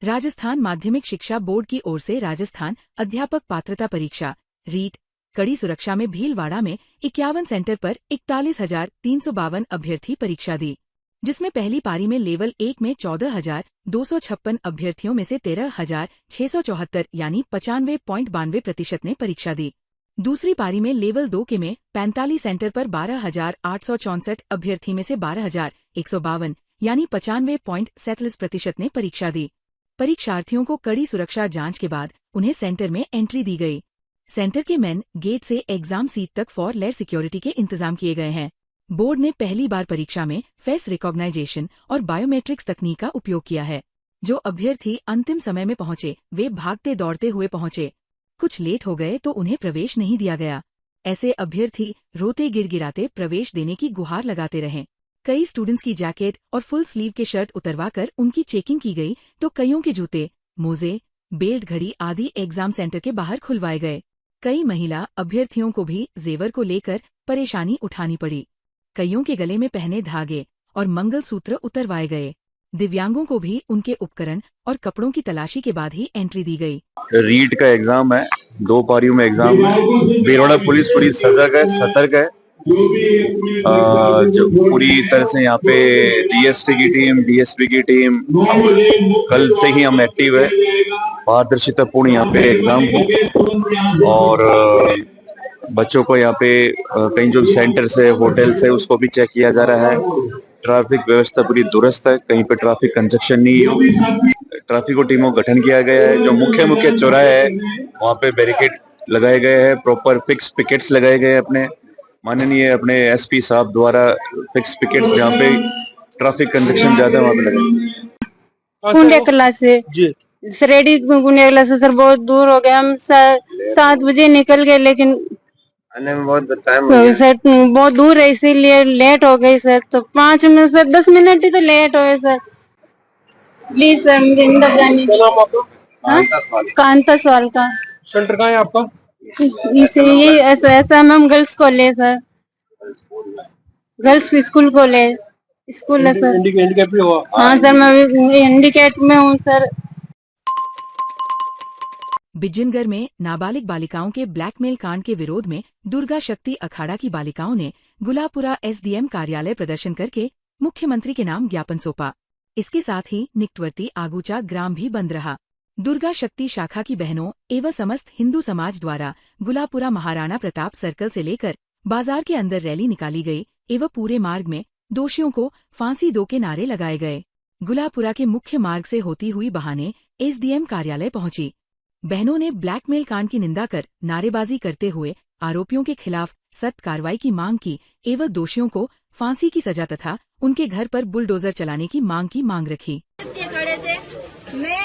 राजस्थान माध्यमिक शिक्षा बोर्ड की ओर से राजस्थान अध्यापक पात्रता परीक्षा रीट कड़ी सुरक्षा में भीलवाड़ा में 51 सेंटर पर 41,352 अभ्यर्थी परीक्षा दी, जिसमें पहली पारी में लेवल 1 में 14,256 अभ्यर्थियों में से 13,674 यानी 95.92% ने परीक्षा दी। दूसरी पारी में लेवल 2 के में 45 सेंटर पर 12,864 अभ्यर्थी में से 12,152 यानी 95.47% ने परीक्षा दी। परीक्षार्थियों को कड़ी सुरक्षा जांच के बाद उन्हें सेंटर में एंट्री दी गई। सेंटर के मेन गेट से एग्जाम सीट तक फॉर लेयर सिक्योरिटी के इंतजाम किए गए हैं। बोर्ड ने पहली बार परीक्षा में फेस रिकॉग्नाइजेशन और बायोमेट्रिक्स तकनीक का उपयोग किया है। जो अभ्यर्थी अंतिम समय में पहुंचे वे भागते दौड़ते हुए पहुंचे। कुछ लेट हो गए तो उन्हें प्रवेश नहीं दिया गया। ऐसे अभ्यर्थी रोते गिड़गिड़ाते प्रवेश देने की गुहार लगाते रहे। कई स्टूडेंट्स की जैकेट और फुल स्लीव के शर्ट उतरवाकर उनकी चेकिंग की गई तो कईयों के जूते, मोजे, बेल्ट, घड़ी आदि एग्जाम सेंटर के बाहर खुलवाए गए। कई महिला अभ्यर्थियों को भी जेवर को लेकर परेशानी उठानी पड़ी। कईयों के गले में पहने धागे और मंगलसूत्र उतरवाए गए। दिव्यांगों को भी उनके उपकरण और कपड़ों की तलाशी के बाद ही एंट्री दी गई। रीट का एग्जाम है, 2 पारियों में एग्जाम है। भीलवाड़ा पुलिस पूरी सजग है, सतर्क है। जो पूरी तरह से यहाँ पे डीएसटी की टीम, डीएसपी की टीम, कल से ही हम एक्टिव है। पारदर्शिता पूर्ण यहाँ पे एग्जाम हो और बच्चों को यहाँ पे कहीं जो सेंटर से होटल से उसको भी चेक किया जा रहा है। ट्रैफिक व्यवस्था पूरी दुरुस्त है, कहीं पे ट्रैफिक कंजक्शन नहीं हो। ट्रैफिक टीमों का गठन किया गया है। जो मुख्य चौराहे है वहाँ पे बैरिकेड लगाए गए हैं, प्रॉपर फिक्स पिकेट्स लगाए गए हैं। अपने माननीय एसपी साहब द्वारा फिक्स पिकेट्स जहाँ पे ट्रैफिक कंजक्शन ज्यादा वहाँ पे लगाए। कुंडे क्लास से रेडी कुंडे क्लास से सर बहुत दूर हो गए। हम 7 बजे निकल गए लेकिन आने में बहुत टाइम हो गया सर, बहुत दूर है इसीलिए लेट हो गई सर। तो 5 मिनट सर, 10 मिनट ही तो लेट हो गए सर। प्लीज सर मुझे अंदर जाने। कांता सवाल का सेंटर कहाँ है आपका? ये ऐसा मैम गर्ल्स कॉलेज है, गर्ल्स स्कूल कॉलेज स्कूल है सर। हैंडीकैप भी हुआ? हाँ सर, मैं हैंडीकैप में हूँ सर। बिजनगढ़ में नाबालिग बालिकाओं के ब्लैकमेल कांड के विरोध में दुर्गा शक्ति अखाड़ा की बालिकाओं ने गुलापुरा एसडीएम कार्यालय प्रदर्शन करके मुख्यमंत्री के नाम ज्ञापन सौंपा। इसके साथ ही निकटवर्ती आगूचा ग्राम भी बंद रहा। दुर्गा शक्ति शाखा की बहनों एवं समस्त हिंदू समाज द्वारा गुलापुरा महाराणा प्रताप सर्कल से लेकर बाजार के अंदर रैली निकाली गई एवं पूरे मार्ग में दोषियों को फांसी दो के नारे लगाए गए। गुलापुरा के मुख्य मार्ग से होती हुई बहाने एसडीएम कार्यालय पहुंची। बहनों ने ब्लैकमेल कांड की निंदा कर नारेबाजी करते हुए आरोपियों के खिलाफ सख्त कार्रवाई की मांग की एवं दोषियों को फांसी की सजा तथा उनके घर पर बुलडोजर चलाने की मांग रखी। अखाड़े से मैं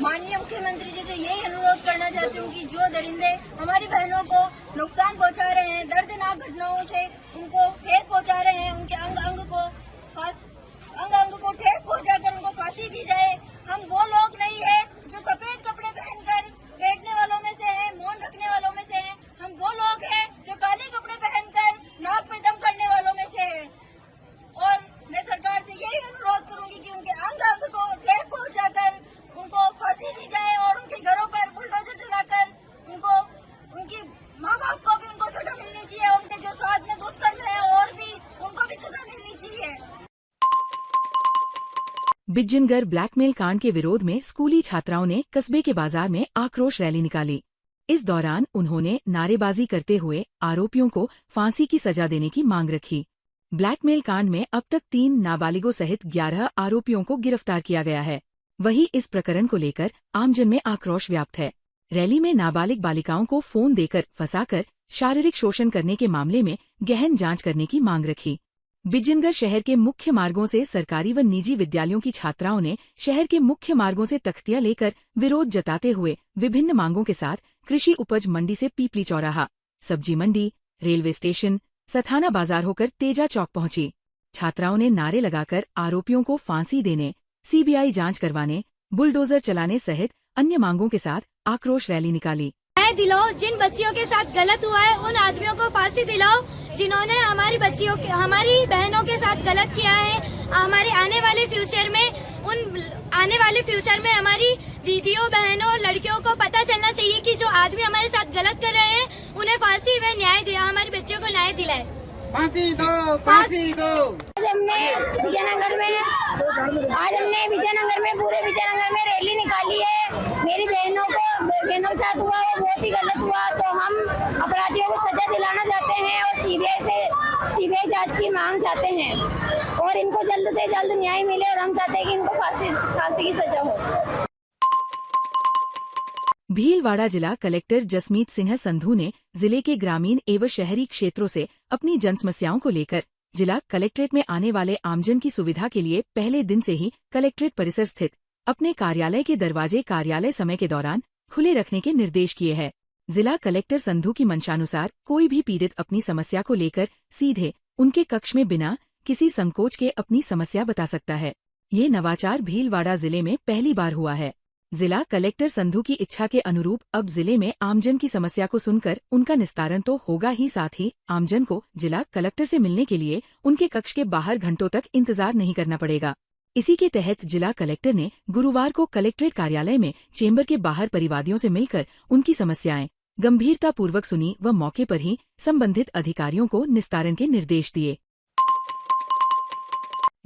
माननीय मुख्यमंत्री जी से यही अनुरोध करना चाहती हूँ कि जो दरिंदे हमारी बहनों को नुकसान पहुँचा रहे हैं, दर्दनाक घटनाओं से उनको ठेस पहुँचा रहे हैं, उनके अंग अंग को ठेस पहुँचाकर उनको फांसी दी जाए। हम वो लोग नहीं है जो सफेद कपड़े पहनकर बैठने वालों में से हैं, मौन रखने वालों में से हैं। हम वो लोग हैं जो काले कपड़े पहनकर नाक में दम करने वालों में से हैं। और मैं सरकार से यही अनुरोध करूंगी कि उनके अंग को ठेस पहुंचाकर उनको फांसी दी जाए और उनके घरों पर बुलडोजर चलाकर उनकी माँ बाप को भी उनको सजा मिलनी चाहिए। उनके जो साथ में दुष्कर्म है और भी उनको भी सजा मिलनी चाहिए। बिजनगढ़ ब्लैकमेल कांड के विरोध में स्कूली छात्राओं ने कस्बे के बाजार में आक्रोश रैली निकाली। इस दौरान उन्होंने नारेबाजी करते हुए आरोपियों को फांसी की सजा देने की मांग रखी। ब्लैकमेल कांड में अब तक 3 नाबालिगों सहित 11 आरोपियों को गिरफ्तार किया गया है। वहीं इस प्रकरण को लेकर आमजन में आक्रोश व्याप्त है। रैली में नाबालिग बालिकाओं को फोन देकर फंसाकर शारीरिक शोषण करने के मामले में गहन जांच करने की मांग रखी। बिजनगढ़ शहर के मुख्य मार्गों से सरकारी व निजी विद्यालयों की छात्राओं ने शहर के मुख्य मार्गों से तख्तियां लेकर विरोध जताते हुए विभिन्न मांगों के साथ कृषि उपज मंडी से पीपली चौराहा, सब्जी मंडी, रेलवे स्टेशन, सथाना बाजार होकर तेजा चौक पहुंची। छात्राओं ने नारे लगाकर आरोपियों को फांसी देने, सीबीआई जांच करवाने, बुलडोजर चलाने सहित अन्य मांगों के साथ आक्रोश रैली निकाली। न्याय दिलाओ, जिन बच्चियों के साथ गलत हुआ है उन आदमियों को फांसी दिलाओ जिन्होंने हमारी बहनों के साथ गलत किया है। हमारे आने वाले फ्यूचर में हमारी दीदियों, बहनों, लड़कियों को पता चलना चाहिए कि जो आदमी हमारे साथ गलत कर रहे हैं उन्हें फांसी व न्याय दिया, हमारे बच्चों को न्याय दिलाए। फांसी दो, फांसी दो। आज हमने विजयनगर में पूरे विजयनगर में रैली निकाली है। मेरी बहनों के साथ हुआ वो बहुत ही गलत हुआ, तो हम अपराधियों को सजा दिलाना चाहते हैं और सीबीआई जांच की मांग चाहते हैं और इनको जल्द से जल्द न्याय मिले और हम चाहते हैं कि इनको फांसी की सजा हो। भीलवाड़ा जिला कलेक्टर जसमीत सिंह संधू ने जिले के ग्रामीण एवं शहरी क्षेत्रों से अपनी जनसमस्याओं को लेकर जिला कलेक्ट्रेट में आने वाले आमजन की सुविधा के लिए पहले दिन से ही कलेक्ट्रेट परिसर स्थित अपने कार्यालय के दरवाजे कार्यालय समय के दौरान खुले रखने के निर्देश किए हैं। जिला कलेक्टर संधू की मंशानुसार कोई भी पीड़ित अपनी समस्या को लेकर सीधे उनके कक्ष में बिना किसी संकोच के अपनी समस्या बता सकता है। ये नवाचार भीलवाड़ा जिले में पहली बार हुआ है। जिला कलेक्टर संधू की इच्छा के अनुरूप अब जिले में आमजन की समस्या को सुनकर उनका निस्तारण तो होगा ही, साथ ही आमजन को जिला कलेक्टर से मिलने के लिए उनके कक्ष के बाहर घंटों तक इंतजार नहीं करना पड़ेगा। इसी के तहत जिला कलेक्टर ने गुरुवार को कलेक्ट्रेट कार्यालय में चेंबर के बाहर परिवादियों से मिलकर उनकी समस्याएं गंभीरतापूर्वक सुनी व मौके पर ही संबंधित अधिकारियों को निस्तारण के निर्देश दिए।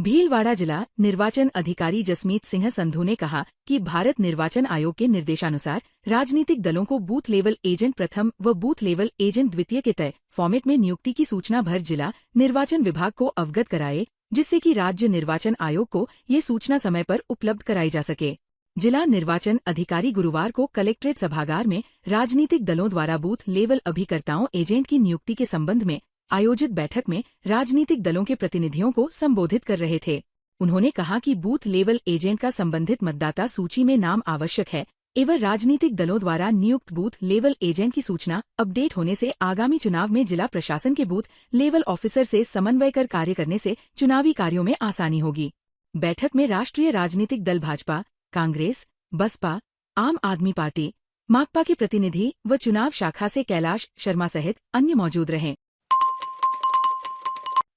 भीलवाड़ा जिला निर्वाचन अधिकारी जसमीत सिंह संधू ने कहा कि भारत निर्वाचन आयोग के निर्देशानुसार राजनीतिक दलों को बूथ लेवल एजेंट प्रथम व बूथ लेवल एजेंट द्वितीय के तय फॉर्मेट में नियुक्ति की सूचना भर जिला निर्वाचन विभाग को अवगत कराए, जिससे कि राज्य निर्वाचन आयोग को ये सूचना समय पर उपलब्ध कराई जा सके। जिला निर्वाचन अधिकारी गुरुवार को कलेक्ट्रेट सभागार में राजनीतिक दलों द्वारा बूथ लेवल अभिकर्ताओं एजेंट की नियुक्ति के संबंध में आयोजित बैठक में राजनीतिक दलों के प्रतिनिधियों को संबोधित कर रहे थे। उन्होंने कहा कि बूथ लेवल एजेंट का संबंधित मतदाता सूची में नाम आवश्यक है एवं राजनीतिक दलों द्वारा नियुक्त बूथ लेवल एजेंट की सूचना अपडेट होने से आगामी चुनाव में जिला प्रशासन के बूथ लेवल ऑफिसर से समन्वय कर कार्य करने से चुनावी कार्यों में आसानी होगी। बैठक में राष्ट्रीय राजनीतिक दल भाजपा, कांग्रेस, बसपा, आम आदमी पार्टी, माकपा के प्रतिनिधि व चुनाव शाखा से कैलाश शर्मा सहित अन्य मौजूद रहे।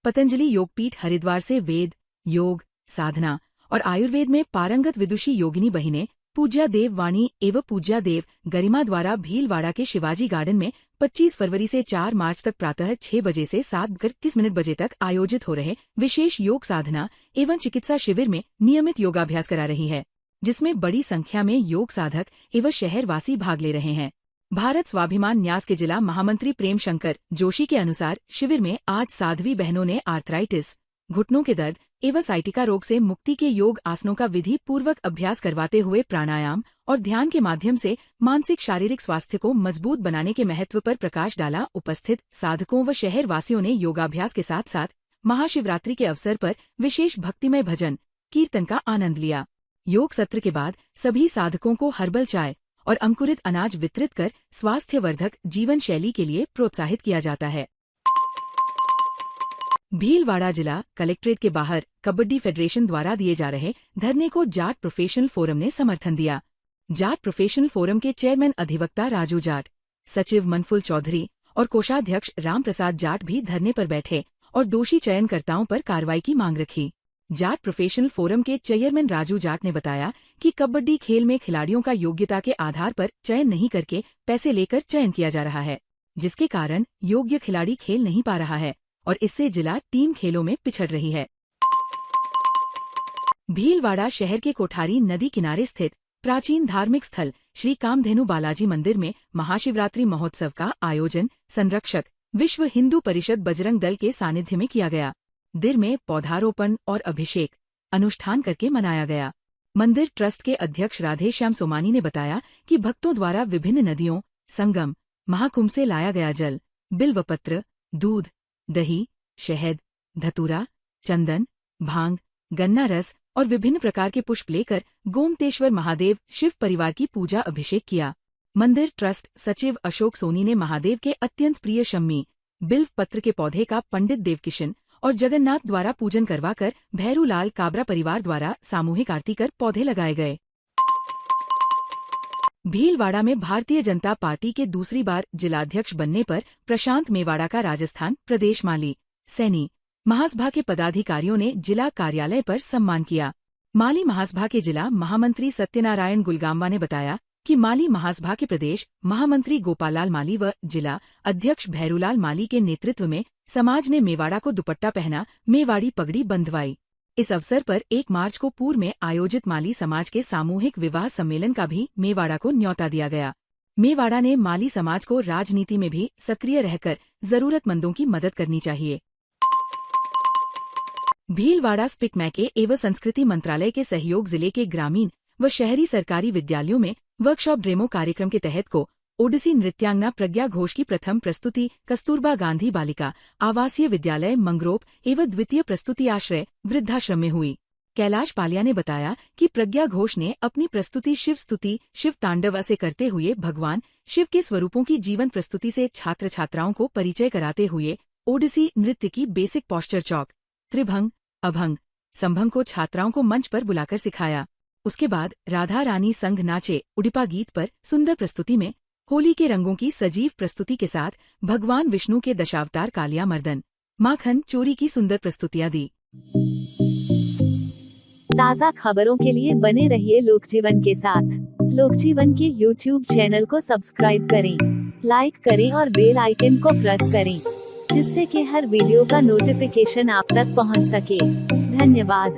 पतंजलि योगपीठ हरिद्वार से वेद, योग, साधना और आयुर्वेद में पारंगत विदुषी योगिनी बहिनें पूज्या देव वाणी एवं पूज्या देव गरिमा द्वारा भीलवाड़ा के शिवाजी गार्डन में 25 फरवरी से 4 मार्च तक प्रातः 6 बजे से 7:30 बजे तक आयोजित हो रहे विशेष योग साधना एवं चिकित्सा शिविर में नियमित योगाभ्यास करा रही है, जिसमें बड़ी संख्या में योग साधक एवं शहरवासी भाग ले रहे हैं। भारत स्वाभिमान न्यास के जिला महामंत्री प्रेम शंकर जोशी के अनुसार शिविर में आज साध्वी बहनों ने आर्थराइटिस, घुटनों के दर्द एवं साइटिका रोग से मुक्ति के योग आसनों का विधि पूर्वक अभ्यास करवाते हुए प्राणायाम और ध्यान के माध्यम से मानसिक शारीरिक स्वास्थ्य को मजबूत बनाने के महत्व पर प्रकाश डाला। उपस्थित साधकों व शहरवासियों ने योगाभ्यास के साथ साथ महाशिवरात्रि के अवसर पर विशेष भक्तिमय भजन कीर्तन का आनंद लिया। योग सत्र के बाद सभी साधकों को हर्बल चाय और अंकुरित अनाज वितरित कर स्वास्थ्यवर्धक जीवन शैली के लिए प्रोत्साहित किया जाता है। भीलवाड़ा जिला कलेक्ट्रेट के बाहर कबड्डी फेडरेशन द्वारा दिए जा रहे धरने को जाट प्रोफेशनल फोरम ने समर्थन दिया। जाट प्रोफेशनल फोरम के चेयरमैन अधिवक्ता राजू जाट, सचिव मनफुल चौधरी और कोषाध्यक्ष राम प्रसाद जाट भी धरने पर बैठे और दोषी चयनकर्ताओं पर कार्रवाई की मांग रखी। जाट प्रोफेशनल फोरम के चेयरमैन राजू जाट ने बताया कि कबड्डी खेल में खिलाड़ियों का योग्यता के आधार पर चयन नहीं करके पैसे लेकर चयन किया जा रहा है, जिसके कारण योग्य खिलाड़ी खेल नहीं पा रहा है और इससे जिला टीम खेलों में पिछड़ रही है। भीलवाड़ा शहर के कोठारी नदी किनारे स्थित प्राचीन धार्मिक स्थल श्री कामधेनु बालाजी मंदिर में महाशिवरात्रि महोत्सव का आयोजन संरक्षक विश्व हिंदू परिषद बजरंग दल के सानिध्य में किया गया। दिन में पौधारोपण और अभिषेक अनुष्ठान करके मनाया गया। मंदिर ट्रस्ट के अध्यक्ष राधेश्याम सोमानी ने बताया कि भक्तों द्वारा विभिन्न नदियों, संगम, महाकुंभ से लाया गया जल, बिल्वपत्र, दूध, दही, शहद, धतूरा, चंदन, भांग, गन्ना रस और विभिन्न प्रकार के पुष्प लेकर गोमतेश्वर महादेव शिव परिवार की पूजा अभिषेक किया। मंदिर ट्रस्ट सचिव अशोक सोनी ने महादेव के अत्यंत प्रिय शम्मी बिल्व पत्र के पौधे का पंडित देवकिशन और जगन्नाथ द्वारा पूजन करवाकर भैरूलाल काबरा परिवार द्वारा सामूहिक आरती कर पौधे लगाए गए। भीलवाड़ा में भारतीय जनता पार्टी के दूसरी बार जिलाध्यक्ष बनने पर प्रशांत मेवाड़ा का राजस्थान प्रदेश माली, सैनी, महासभा के पदाधिकारियों ने जिला कार्यालय पर सम्मान किया। माली महासभा के जिला महामंत्री सत्यनारायण गुलगांवा ने बताया कि माली महासभा के प्रदेश महामंत्री गोपाललाल माली व जिला अध्यक्ष भैरूलाल माली के नेतृत्व में समाज ने मेवाड़ा को दुपट्टा पहना, मेवाड़ी पगड़ी बंधवाई। इस अवसर पर 1 मार्च को पूर्व में आयोजित माली समाज के सामूहिक विवाह सम्मेलन का भी मेवाड़ा को न्योता दिया गया। मेवाड़ा ने माली समाज को राजनीति में भी सक्रिय रहकर जरूरतमंदों की मदद करनी चाहिए। भीलवाड़ा स्पिक मैके एवं संस्कृति मंत्रालय के सहयोग जिले के ग्रामीण व शहरी सरकारी विद्यालयों में वर्कशॉप डेमो कार्यक्रम के तहत को ओडिसी नृत्यांगना प्रज्ञा घोष की प्रथम प्रस्तुति कस्तूरबा गांधी बालिका आवासीय विद्यालय मंगरोप एवं द्वितीय प्रस्तुति आश्रय वृद्धाश्रम में हुई। कैलाश पालिया ने बताया कि प्रज्ञा घोष ने अपनी प्रस्तुति शिव स्तुति शिव तांडव से करते हुए भगवान शिव के स्वरूपों की जीवन प्रस्तुति से छात्र छात्राओं को परिचय कराते हुए ओडिसी नृत्य की बेसिक पोस्चर चौक, त्रिभंग, अभंग, संभंग को छात्राओं को मंच पर बुलाकर सिखाया। उसके बाद राधा रानी संघ नाचे उडिपा गीत पर सुंदर प्रस्तुति में होली के रंगों की सजीव प्रस्तुति के साथ भगवान विष्णु के दशावतार कालिया मर्दन, माखन चोरी की सुंदर प्रस्तुतियां दी। ताज़ा खबरों के लिए बने रहिए लोकजीवन के साथ। लोकजीवन के YouTube चैनल को सब्सक्राइब करें, लाइक करें और बेल आइकन को प्रेस करें, जिससे कि हर वीडियो का नोटिफिकेशन आप तक पहुंच सके। धन्यवाद।